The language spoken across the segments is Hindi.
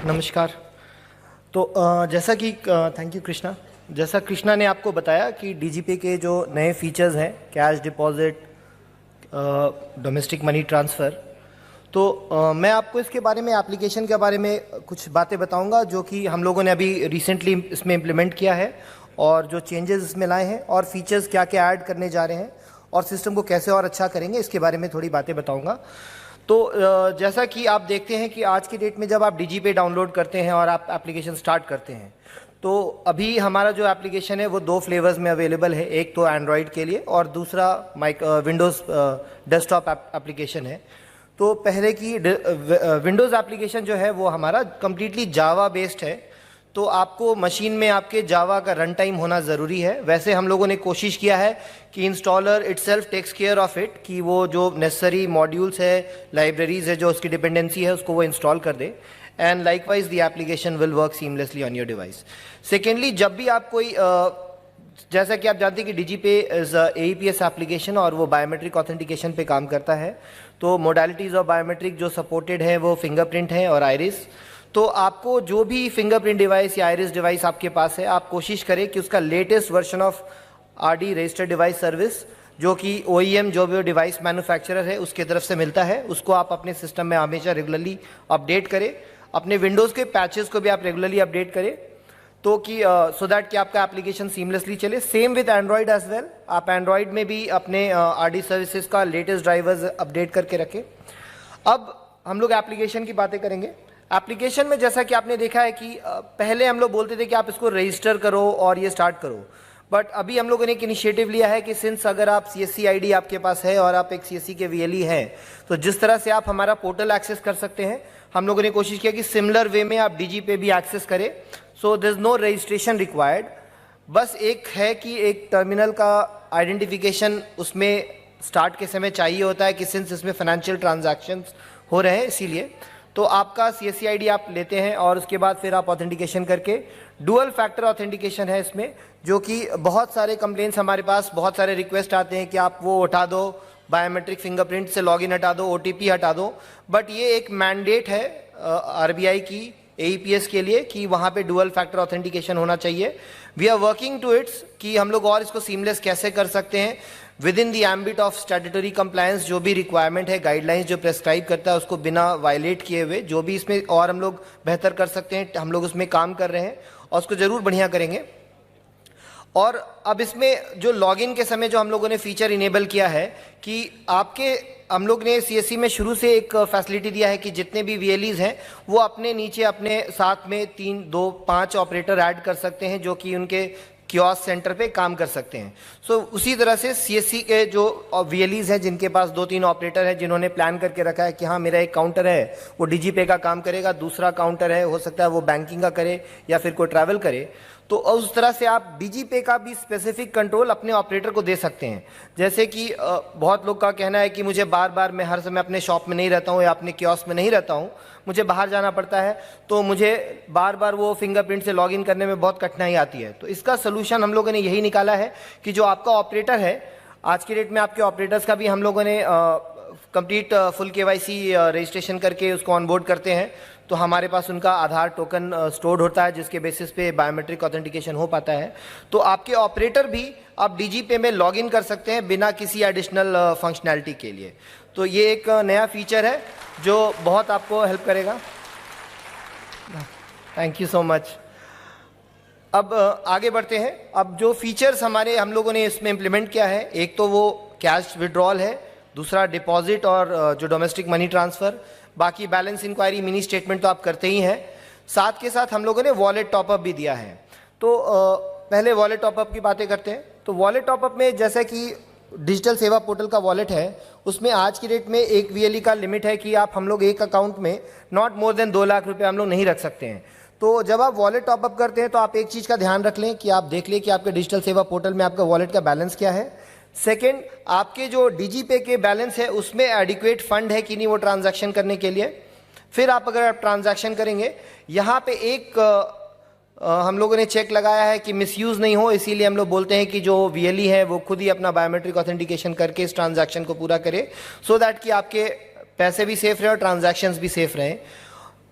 नमस्कार। तो जैसा कि थैंक यू कृष्णा। जैसा कृष्णा ने आपको बताया कि डीजीपे के जो नए फीचर्स हैं, cash deposit, domestic money transfer, तो मैं आपको इसके बारे में, एप्लीकेशन के बारे में कुछ बातें बताऊंगा जो कि हम लोगों ने अभी रिसेंटली इसमें इम्प्लीमेंट किया है और जो चेंजेस इसमें लाए हैं और फीचर्स क्या क्या ऐड करने जा रहे हैं और सिस्टम को कैसे और अच्छा करेंगे, इसके बारे में थोड़ी बातें बताऊंगा। तो जैसा कि आप देखते हैं कि आज की डेट में जब आप डीजीपे डाउनलोड करते हैं और आप एप्लीकेशन स्टार्ट करते हैं, तो अभी हमारा जो एप्लीकेशन है वो 2 फ्लेवर्स में अवेलेबल है। एक तो एंड्रॉयड के लिए और दूसरा विंडोज़ डेस्कटॉप एप्लीकेशन है। तो पहले की विंडोज़ एप्लीकेशन जो है वो हमारा कम्प्लीटली जावा बेस्ड है, तो आपको मशीन में आपके जावा का रन टाइम होना ज़रूरी है। वैसे हम लोगों ने कोशिश किया है कि installer itself takes care of it, कि वो जो नेसेसरी मॉड्यूल्स है, लाइब्रेरीज है, जो उसकी डिपेंडेंसी है, उसको वो इंस्टॉल कर दे। And likewise the application will work seamlessly on your device. Secondly, जब भी आप कोई जैसा कि आप जानते हैं कि डीजीपे इज AEPS एप्लीकेशन और वो बायोमेट्रिक ऑथेंटिकेशन पे काम करता है। तो मोडालिटीज़ ऑफ बायोमेट्रिक जो सपोर्टेड है वो फिंगरप्रिंट है और आइरिस। तो आपको जो भी फिंगरप्रिंट डिवाइस या आइरिस डिवाइस आपके पास है, आप कोशिश करें कि उसका latest version of RD registered device service, जो कि OEM जो भी डिवाइस मैन्युफैक्चरर है उसके तरफ से मिलता है, उसको आप अपने सिस्टम में हमेशा रेगुलरली अपडेट करें। अपने विंडोज़ के पैचेस को भी आप रेगुलरली अपडेट करें, तो कि सो दैट कि आपका एप्लीकेशन सीमलेसली चले। Same with Android as well, आप एंड्रॉयड में भी अपने RD सर्विसेज का लेटेस्ट ड्राइवर्स अपडेट करके रखें। अब हम लोग एप्लीकेशन की बातें करेंगे। एप्लीकेशन में जैसा कि आपने देखा है कि पहले हम लोग बोलते थे कि आप इसको रजिस्टर करो और ये स्टार्ट करो, बट अभी हम लोगों ने एक इनिशिएटिव लिया है कि सिंस अगर आप CSC ID आपके पास है और आप एक CSC के VLE हैं, तो जिस तरह से आप हमारा पोर्टल एक्सेस कर सकते हैं, हम लोगों ने कोशिश किया कि सिमिलर वे में आप डीजीपे भी एक्सेस करें। So there is no registration required. बस एक है कि एक टर्मिनल का आइडेंटिफिकेशन उसमें स्टार्ट के समय चाहिए होता है कि सिंस इसमें फाइनेंशियल ट्रांजैक्शंस हो रहे हैं, इसीलिए तो आपका CSC ID आप लेते हैं और उसके बाद फिर आप ऑथेंटिकेशन करके, डुअल फैक्टर ऑथेंटिकेशन है इसमें, जो कि बहुत सारे कंप्लेंट्स हमारे पास, बहुत सारे रिक्वेस्ट आते हैं कि आप वो उठा दो, बायोमेट्रिक फिंगरप्रिंट से लॉगिन हटा दो, OTP हटा दो। बट ये एक मैंडेट है RBI की AEPS के लिए कि वहाँ पे डुअल फैक्टर ऑथेंटिकेशन होना चाहिए। We are working to it's कि हम लोग और इसको सीमलेस कैसे कर सकते हैं with in the ambit of statutory compliance. जो भी रिक्वायरमेंट है, गाइडलाइंस जो प्रेस्क्राइब करता है, उसको बिना वायलेट किए हुए जो भी इसमें और हम लोग बेहतर कर सकते हैं, हम लोग उसमें काम कर रहे हैं और उसको ज़रूर बढ़िया करेंगे। और अब इसमें जो लॉगिन के समय जो हम लोगों ने फीचर इनेबल किया है कि हम लोग ने CSC में शुरू से एक फैसिलिटी दिया है कि जितने भी VLEs हैं वो अपने नीचे अपने साथ में 3, 2, 5 ऑपरेटर ऐड कर सकते हैं, जो कि उनके कियोस्क सेंटर पे काम कर सकते हैं। सो उसी तरह से CSC के जो VLEs हैं जिनके पास 2-3 ऑपरेटर हैं, जिन्होंने प्लान करके रखा है कि हाँ मेरा एक काउंटर है वो डीजीपे का काम करेगा, दूसरा काउंटर है हो सकता है वो बैंकिंग का करे या फिर कोई ट्रैवल करे, तो उस तरह से आप डीजीपे का भी स्पेसिफिक कंट्रोल अपने ऑपरेटर को दे सकते हैं। जैसे कि बहुत लोग का कहना है कि मुझे बार बार, मैं हर समय अपने शॉप में नहीं रहता हूँ या अपने कियोस्क में नहीं रहता हूँ, मुझे बाहर जाना पड़ता है, तो मुझे बार बार वो फिंगरप्रिंट से लॉगिन करने में बहुत कठिनाई आती है। तो इसका सोल्यूशन हम लोगों ने यही निकाला है कि जो आपका ऑपरेटर है, आज की डेट में आपके ऑपरेटर्स का भी हम लोगों ने कंप्लीट फुल KYC रजिस्ट्रेशन करके उसको ऑनबोर्ड करते हैं, तो हमारे पास उनका आधार टोकन स्टोर्ड होता है जिसके बेसिस पे बायोमेट्रिक ऑथेंटिकेशन हो पाता है। तो आपके ऑपरेटर भी आप डीजीपे में लॉगिन कर सकते हैं बिना किसी एडिशनल फंक्शनैलिटी के लिए। तो ये एक नया फीचर है जो बहुत आपको हेल्प करेगा। Thank you so much. अब आगे बढ़ते हैं। अब जो फीचर्स हम लोगों ने इसमें इम्प्लीमेंट किया है, एक तो वो कैश विड्रॉल है, दूसरा डिपॉजिट और जो डोमेस्टिक मनी ट्रांसफ़र, बाकी बैलेंस इंक्वायरी, मिनी स्टेटमेंट तो आप करते ही हैं। साथ के साथ हम लोगों ने वॉलेट टॉपअप भी दिया है। तो पहले वॉलेट टॉपअप की बातें करते हैं। तो वॉलेट टॉपअप में जैसा कि डिजिटल सेवा पोर्टल का वॉलेट है, उसमें आज की डेट में एक VLE का लिमिट है कि हम लोग एक अकाउंट में नॉट मोर देन 2 लाख रुपये हम लोग नहीं रख सकते हैं। तो जब आप वॉलेट टॉपअप करते हैं तो आप एक चीज़ का ध्यान रख लें कि आप देख लें कि आपके डिजिटल सेवा पोर्टल में आपका वॉलेट का बैलेंस क्या है। सेकेंड, आपके जो डीजीपे के बैलेंस है उसमें एडिक्वेट फंड है कि नहीं वो ट्रांजैक्शन करने के लिए। फिर अगर आप ट्रांजैक्शन करेंगे, यहाँ पे एक हम लोगों ने चेक लगाया है कि मिसयूज़ नहीं हो, इसीलिए हम लोग बोलते हैं कि जो VLE है वो खुद ही अपना बायोमेट्रिक ऑथेंटिकेशन करके इस ट्रांजैक्शन को पूरा करे, सो दैट कि आपके पैसे भी सेफ रहे और ट्रांजैक्शंस भी सेफ रहें।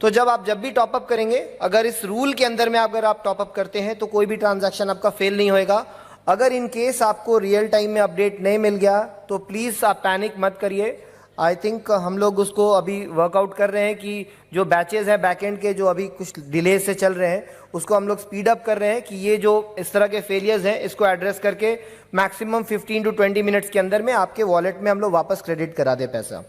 तो जब भी टॉपअप करेंगे, अगर इस रूल के अंदर में अगर आप टॉपअप करते हैं तो कोई भी ट्रांजैक्शन आपका फेल नहीं होएगा। अगर इन केस आपको रियल टाइम में अपडेट नहीं मिल गया तो प्लीज़ आप पैनिक मत करिए। आई थिंक हम लोग उसको अभी वर्कआउट कर रहे हैं कि जो बैचेज हैं बैकएंड के जो अभी कुछ डिले से चल रहे हैं उसको हम लोग स्पीड अप कर रहे हैं कि ये जो इस तरह के फेलियर्स हैं इसको एड्रेस करके मैक्सिमम 15 to 20 मिनट्स के अंदर में आपके वॉलेट में हम लोग वापस क्रेडिट करा दें पैसा।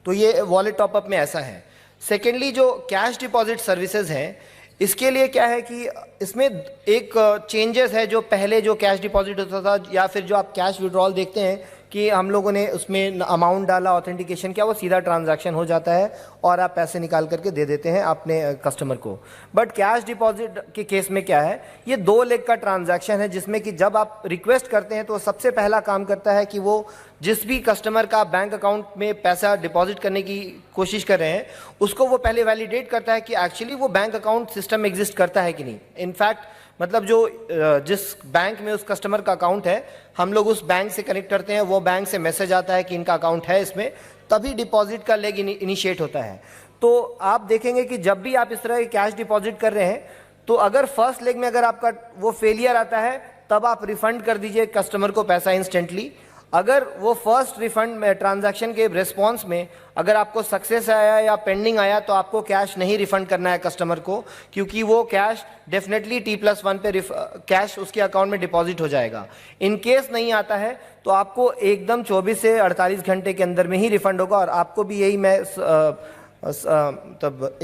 तो ये वॉलेट टॉपअप में ऐसा है। सेकेंडली, जो कैश डिपॉजिट सर्विसेज हैं इसके लिए क्या है कि इसमें एक चेंजेस है। जो पहले जो कैश डिपॉजिट होता था या फिर जो आप कैश विड्रॉल देखते हैं कि हम लोगों ने उसमें अमाउंट डाला, ऑथेंटिकेशन किया, वो सीधा ट्रांजैक्शन हो जाता है और आप पैसे निकाल करके दे देते हैं अपने कस्टमर को। बट कैश डिपॉजिट के केस में क्या है, ये 2 लेग का ट्रांजैक्शन है जिसमें कि जब आप रिक्वेस्ट करते हैं तो सबसे पहला काम करता है कि वो जिस भी कस्टमर का बैंक अकाउंट में पैसा डिपॉजिट करने की कोशिश कर रहे हैं उसको वो पहले वैलिडेट करता है कि एक्चुअली वो बैंक अकाउंट सिस्टम में एग्जिस्ट करता है कि नहीं। इनफैक्ट मतलब जो जिस बैंक में उस कस्टमर का अकाउंट है हम लोग उस बैंक से कनेक्ट करते हैं, वो बैंक से मैसेज आता है कि इनका अकाउंट है इसमें, तभी डिपॉजिट का लेग इनिशिएट होता है। तो आप देखेंगे कि जब भी आप इस तरह के कैश डिपॉजिट कर रहे हैं तो अगर फर्स्ट लेग में अगर आपका वो फेलियर आता है तब आप रिफंड कर दीजिए कस्टमर को पैसा इंस्टेंटली। अगर वो फर्स्ट रिफंड में ट्रांजैक्शन के रिस्पॉन्स में अगर आपको सक्सेस आया या पेंडिंग आया तो आपको कैश नहीं रिफंड करना है कस्टमर को, क्योंकि वो कैश डेफिनेटली T+1 पे कैश उसके अकाउंट में डिपॉजिट हो जाएगा। इन केस नहीं आता है तो आपको एकदम 24 से 48 घंटे के अंदर में ही रिफंड होगा। और आपको भी यही मैं तब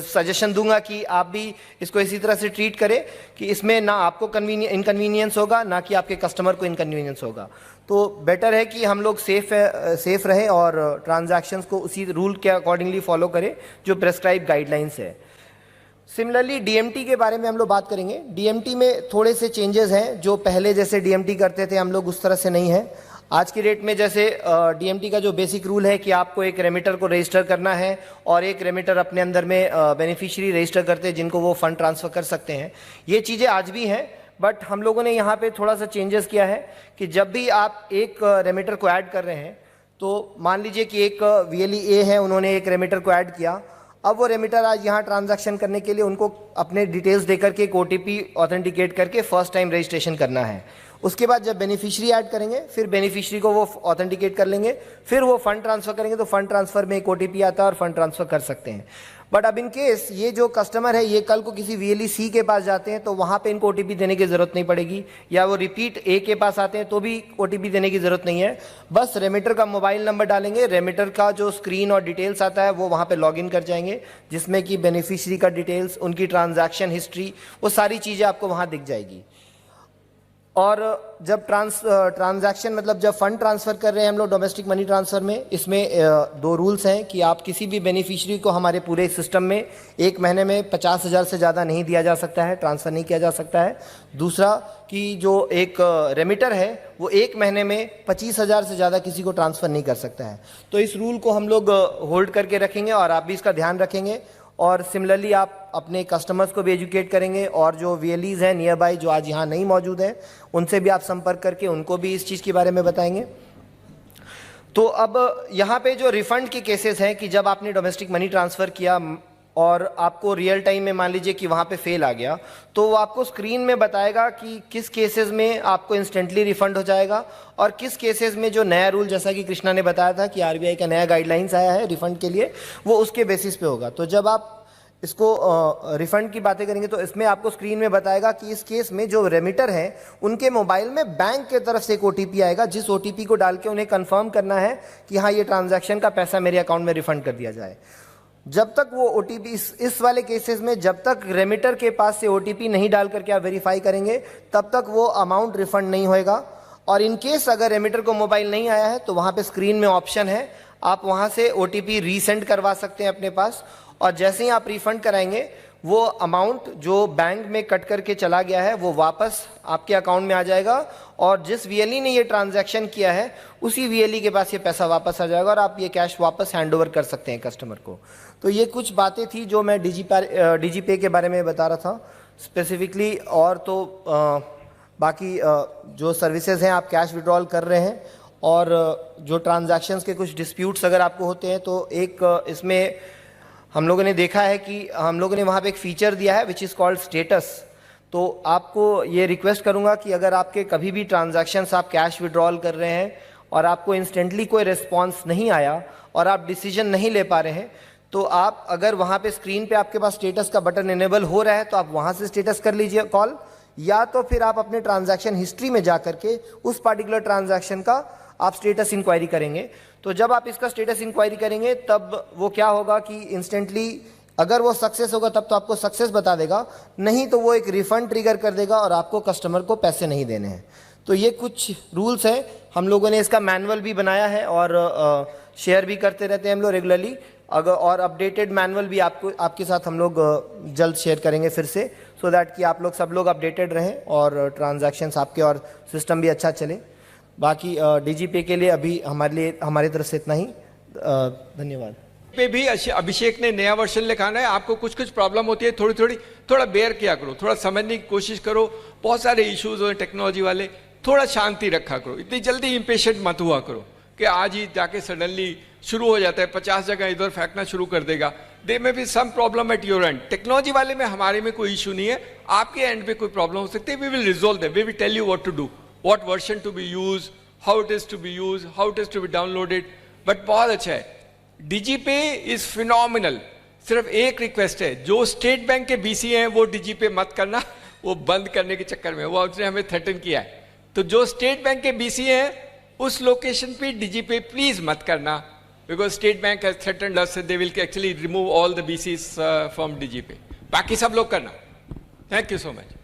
सजेशन दूंगा कि आप भी इसको इसी तरह से ट्रीट करें कि इसमें ना आपको इनकन्वीनियंस होगा ना कि आपके कस्टमर को इनकन्वीनियंस होगा। तो बेटर है कि हम लोग सेफ रहें और ट्रांजैक्शंस को उसी रूल के अकॉर्डिंगली फॉलो करें जो प्रेस्क्राइब गाइडलाइंस है। सिमिलरली डीएमटी के बारे में हम लोग बात करेंगे। डीएमटी में थोड़े से चेंजेस हैं, जो पहले जैसे डीएमटी करते थे हम लोग उस तरह से नहीं है आज की डेट में। जैसे डीएमटी का जो बेसिक रूल है कि आपको एक रेमिटर को रजिस्टर करना है और एक रेमिटर अपने अंदर में बेनिफिशियरी रजिस्टर करते हैं जिनको वो फंड ट्रांसफ़र कर सकते हैं। ये चीज़ें आज भी हैं, बट हम लोगों ने यहाँ पे थोड़ा सा चेंजेस किया है कि जब भी आप एक रेमिटर को ऐड कर रहे हैं तो मान लीजिए कि एक VLE है, उन्होंने एक रेमिटर को ऐड किया। अब वो रेमिटर आज यहाँ ट्रांजैक्शन करने के लिए उनको अपने डिटेल्स देकर के एक OTP ऑथेंटिकेट करके फर्स्ट टाइम रजिस्ट्रेशन करना है। उसके बाद जब बेनिफिशियरी ऐड करेंगे फिर बेनिफिशियरी को वो ऑथेंटिकेट कर लेंगे, फिर वो फंड ट्रांसफ़र करेंगे तो फंड ट्रांसफ़र में एक OTP आता है और फंड ट्रांसफ़र कर सकते हैं। बट अब इन केस ये जो कस्टमर है ये कल को किसी VLE-C के पास जाते हैं तो वहाँ पे इनको OTP देने की ज़रूरत नहीं पड़ेगी, या वो रिपीट A के पास आते हैं तो भी OTP देने की ज़रूरत नहीं है। बस रेमिटर का मोबाइल नंबर डालेंगे, रेमिटर का जो स्क्रीन और डिटेल्स आता है वो वहाँ पे लॉगिन कर जाएंगे जिसमें कि बेनिफिशियरी का डिटेल्स, उनकी ट्रांजैक्शन हिस्ट्री, वो सारी चीज़ें आपको वहाँ दिख जाएगी। और जब ट्रांजैक्शन मतलब जब फंड ट्रांसफ़र कर रहे हैं हम लोग डोमेस्टिक मनी ट्रांसफ़र में, इसमें 2 रूल्स हैं कि आप किसी भी बेनिफिशियरी को हमारे पूरे सिस्टम में 1 महीने में 50,000 से ज़्यादा नहीं दिया जा सकता है, ट्रांसफ़र नहीं किया जा सकता है। दूसरा कि जो एक रेमिटर है वो 1 महीने में 25,000 से ज़्यादा किसी को ट्रांसफ़र नहीं कर सकता है। तो इस रूल को हम लोग होल्ड करके रखेंगे और आप भी इसका ध्यान रखेंगे। और सिमिलरली आप अपने कस्टमर्स को भी एजुकेट करेंगे और जो VLEs हैं नियर बाई जो आज यहाँ नहीं मौजूद हैं उनसे भी आप संपर्क करके उनको भी इस चीज़ के बारे में बताएंगे। तो अब यहाँ पे जो रिफ़ंड के केसेस हैं कि जब आपने डोमेस्टिक मनी ट्रांसफ़र किया और आपको रियल टाइम में मान लीजिए कि वहाँ पे फेल आ गया तो वो आपको स्क्रीन में बताएगा कि किस केसेस में आपको इंस्टेंटली रिफ़ंड हो जाएगा और किस केसेस में जो नया रूल, जैसा कि कृष्णा ने बताया था कि RBI का नया गाइडलाइंस आया है रिफ़ंड के लिए, वो उसके बेसिस पे होगा। तो जब आप इसको रिफ़ंड की बातें करेंगे तो इसमें आपको स्क्रीन में बताएगा कि इस केस में जो रेमिटर हैं उनके मोबाइल में बैंक के तरफ से एक OTP आएगा, जिस OTP को डाल के उन्हें कंफर्म करना है कि हाँ ये ट्रांजैक्शन का पैसा मेरे अकाउंट में रिफ़ंड कर दिया जाए। जब तक वो OTP इस वाले केसेस में जब तक रेमिटर के पास से OTP नहीं डाल करके आप वेरीफाई करेंगे तब तक वो अमाउंट रिफ़ंड नहीं होएगा। और इन केस अगर रेमिटर को मोबाइल नहीं आया है तो वहाँ पे स्क्रीन में ऑप्शन है, आप वहाँ से OTP रीसेंड करवा सकते हैं अपने पास, और जैसे ही आप रिफ़ंड कराएंगे वो अमाउंट जो बैंक में कट करके चला गया है वो वापस आपके अकाउंट में आ जाएगा और जिस VLE ने ये ट्रांजैक्शन किया है उसी VLE के पास ये पैसा वापस आ जाएगा और आप ये कैश वापस हैंडओवर कर सकते हैं कस्टमर को। तो ये कुछ बातें थी जो मैं DigiPay के बारे में बता रहा था स्पेसिफिकली। और तो बाकी जो सर्विसेज हैं आप कैश विड्रॉल कर रहे हैं और जो ट्रांजैक्शंस के कुछ डिस्प्यूट्स अगर आपको होते हैं तो एक इसमें हम लोगों ने देखा है कि हम लोगों ने वहाँ पे एक फीचर दिया है विच इज़ कॉल्ड स्टेटस। तो आपको ये रिक्वेस्ट करूँगा कि अगर आपके कभी भी ट्रांजैक्शंस आप कैश विड्रॉल कर रहे हैं और आपको इंस्टेंटली कोई रिस्पॉन्स नहीं आया और आप डिसीजन नहीं ले पा रहे हैं, तो आप अगर वहाँ पे स्क्रीन पे आपके पास स्टेटस का बटन इनेबल हो रहा है तो आप वहाँ से स्टेटस कर लीजिए कॉल, या तो फिर आप अपने ट्रांजैक्शन हिस्ट्री में जा करके उस पार्टिकुलर ट्रांजैक्शन का आप स्टेटस इंक्वायरी करेंगे। तो जब आप इसका स्टेटस इंक्वायरी करेंगे तब वो क्या होगा कि इंस्टेंटली अगर वो सक्सेस होगा तब तो आपको सक्सेस बता देगा, नहीं तो वो एक रिफंड ट्रिगर कर देगा और आपको कस्टमर को पैसे नहीं देने हैं। तो ये कुछ रूल्स हैं, हम लोगों ने इसका मैनुअल भी बनाया है और शेयर भी करते रहते हैं हम लोग रेगुलरली। अगर और अपडेटेड मैनुअल भी आपके साथ हम लोग जल्द शेयर करेंगे फिर से, सो दैट कि आप लोग सब लोग अपडेटेड रहें और ट्रांजैक्शंस आपके और सिस्टम भी अच्छा चले। बाकी डीजीपे के लिए अभी हमारी तरफ से इतना ही। धन्यवाद। पे भी अभिषेक ने नया वर्जन लिखाना है, आपको कुछ कुछ प्रॉब्लम होती है, थोड़ा बेयर किया करो, थोड़ा समझने की कोशिश करो। बहुत सारे इश्यूज हो टेक्नोलॉजी वाले, थोड़ा शांति रखा करो, इतनी जल्दी इम्पेशेंट मत हुआ करो कि आज ही जाके सडनली शुरू हो जाता है, 50 जगह इधर फेंकना शुरू कर देगा। दे में भी some problem at your end. Technology वाले में हमारे में कोई इशू नहीं है, आपके एंड पे कोई प्रॉब्लम हो सकती है। We will resolve them, we will tell you what to do, what version to be use, how it is to be use, how it is to be downloaded. But बहुत अच्छा है, डीजीपे इज फिनोमिनल। सिर्फ एक रिक्वेस्ट है, जो स्टेट बैंक के बीसी हैं वो डीजीपे मत करना, वो बंद करने के चक्कर में वो उसने हमें थ्रेटन किया है। तो जो स्टेट बैंक के बीसी हैं उस लोकेशन पे डीजीपे प्लीज मत करना, because State Bank has threatened us, they will actually remove all the BCs from DigiPay. बाकी सब लोग करना। Thank you so much.